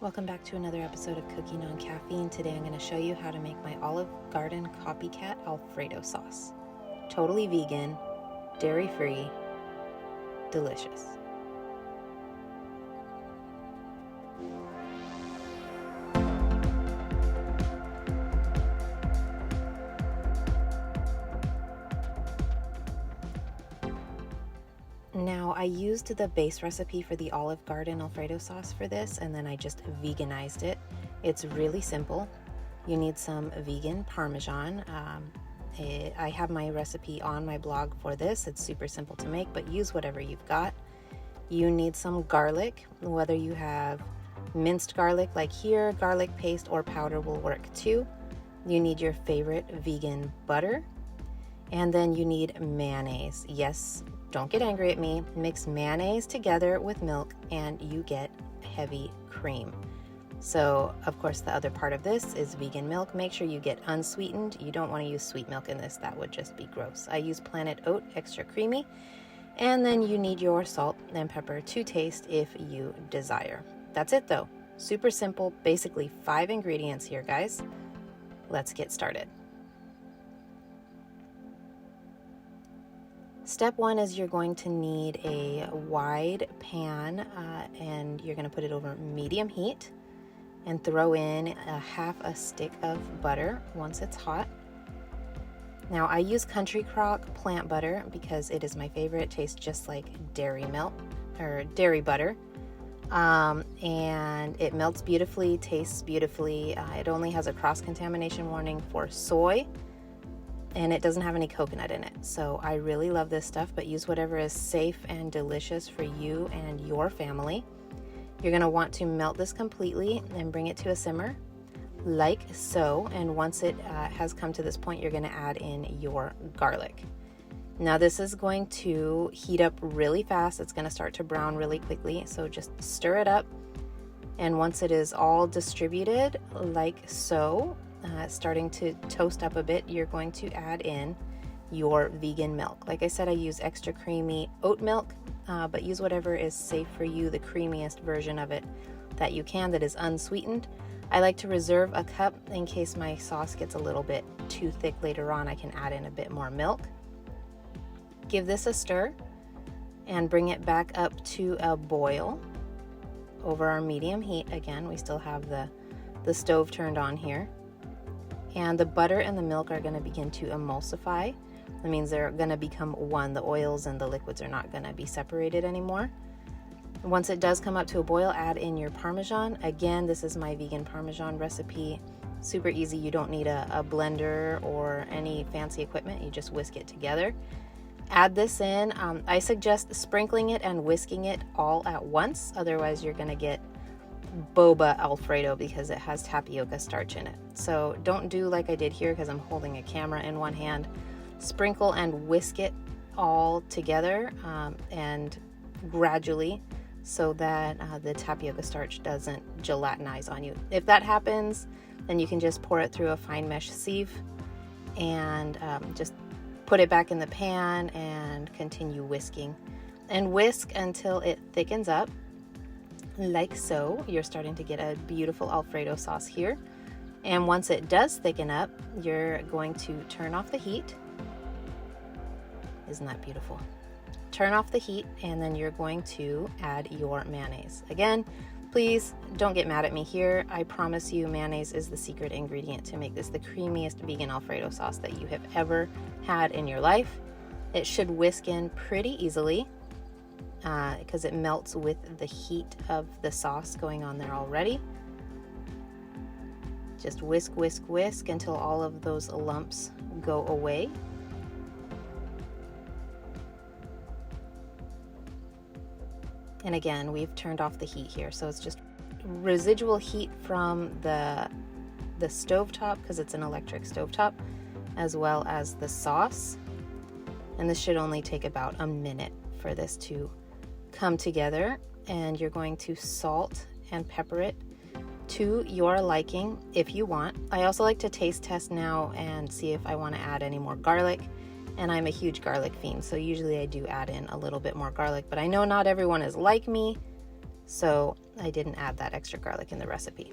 Welcome back to another episode of Cooking on Caffeine. Today I'm going to show you how to make my Olive Garden copycat Alfredo sauce. Totally vegan, dairy-free, delicious. Now, I used the base recipe for the Olive Garden Alfredo sauce for this, and then I just veganized it. It's really simple. You need some vegan Parmesan. I have my recipe on my blog for this. It's super simple to make, but use whatever you've got. You need some garlic, whether you have minced garlic like here, garlic paste or powder will work too. You need your favorite vegan butter, and then you need mayonnaise. Yes, don't get angry at me. Mix mayonnaise together with milk and you get heavy cream. So, of course, the other part of this is vegan milk. Make sure you get unsweetened. You don't want to use sweet milk in this. That would just be gross. I use Planet Oat extra creamy. And then you need your salt and pepper to taste if you desire. That's it though. Super simple, basically 5 ingredients here, guys. Let's get started. Step 1 is you're going to need a wide pan and you're going to put it over medium heat and throw in half a stick of butter once it's hot. Now I use Country Crock plant butter because it is my favorite. It tastes just like dairy milk or dairy butter. And it melts beautifully, tastes beautifully. It only has a cross-contamination warning for soy. And it doesn't have any coconut in it. So I really love this stuff, but use whatever is safe and delicious for you and your family. You're going to want to melt this completely and bring it to a simmer like so. And once it has come to this point, you're going to add in your garlic. Now this is going to heat up really fast. It's going to start to brown really quickly. So just stir it up. And once it is all distributed like so, starting to toast up a bit, you're going to add in your vegan milk. Like I said, I use extra creamy oat milk, but use whatever is safe for you, the creamiest version of it that you can that is unsweetened. I like to reserve a cup in case my sauce gets a little bit too thick later on. I can add in a bit more milk. Give this a stir and bring it back up to a boil over our medium heat. Again, we still have the stove turned on here. And the butter and the milk are going to begin to emulsify. That means they're going to become one. The oils and the liquids are not going to be separated anymore. Once it does come up to a boil, add in your Parmesan. Again, this is my vegan Parmesan recipe. Super easy. You don't need a blender or any fancy equipment. You just whisk it together. Add this in. I suggest sprinkling it and whisking it all at once. Otherwise, you're going to get boba Alfredo because it has tapioca starch in it. So don't do like I did here because I'm holding a camera in one hand. Sprinkle and whisk it all together and gradually so that the tapioca starch doesn't gelatinize on you. If that happens, then you can just pour it through a fine mesh sieve and just put it back in the pan and continue whisking. And whisk until it thickens up. Like so. You're starting to get a beautiful Alfredo sauce here. And once it does thicken up, you're going to turn off the heat. Isn't that beautiful? Turn off the heat and then you're going to add your mayonnaise. Again, please don't get mad at me here. I promise you mayonnaise is the secret ingredient to make this the creamiest vegan Alfredo sauce that you have ever had in your life. It should whisk in pretty easily. Because it melts with the heat of the sauce going on there already. Just whisk, whisk, whisk until all of those lumps go away. And again, we've turned off the heat here, so it's just residual heat from the stovetop because it's an electric stovetop, as well as the sauce. And this should only take about a minute for this to come together, and you're going to salt and pepper it to your liking if you want. I also like to taste test now and see if I want to add any more garlic, and I'm a huge garlic fiend, so usually I do add in a little bit more garlic, but I know not everyone is like me, so I didn't add that extra garlic in the recipe.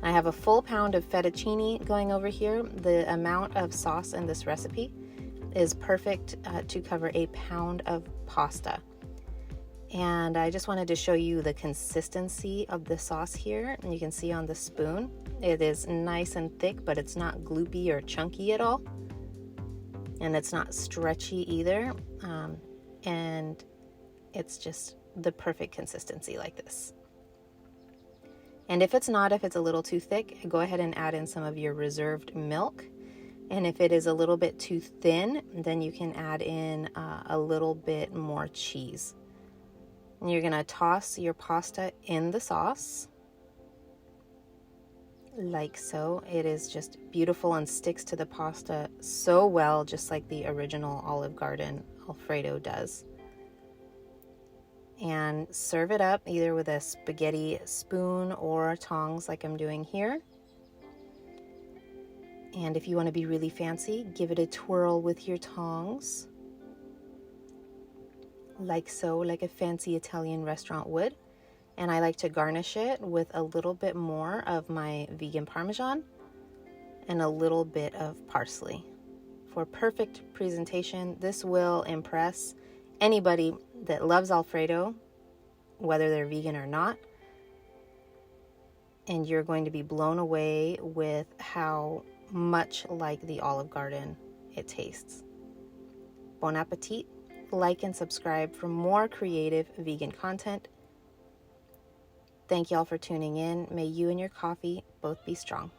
I have a full pound of fettuccine going over here. The amount of sauce in this recipe is perfect to cover a pound of pasta. And I just wanted to show you the consistency of the sauce here. And you can see on the spoon, it is nice and thick, but it's not gloopy or chunky at all. And it's not stretchy either. And it's just the perfect consistency like this. And if it's a little too thick, go ahead and add in some of your reserved milk. And if it is a little bit too thin, then you can add in a little bit more cheese. And you're gonna toss your pasta in the sauce, like so. It is just beautiful and sticks to the pasta so well, just like the original Olive Garden Alfredo does. And serve it up either with a spaghetti spoon or tongs like I'm doing here. And if you want to be really fancy, give it a twirl with your tongs, like so, like a fancy Italian restaurant would. And I like to garnish it with a little bit more of my vegan Parmesan and a little bit of parsley. For perfect presentation, this will impress anybody that loves Alfredo, whether they're vegan or not. And you're going to be blown away with how much like the Olive Garden it tastes. Bon appetit. Like and subscribe for more creative vegan content. Thank y'all for tuning in. May you and your coffee both be strong.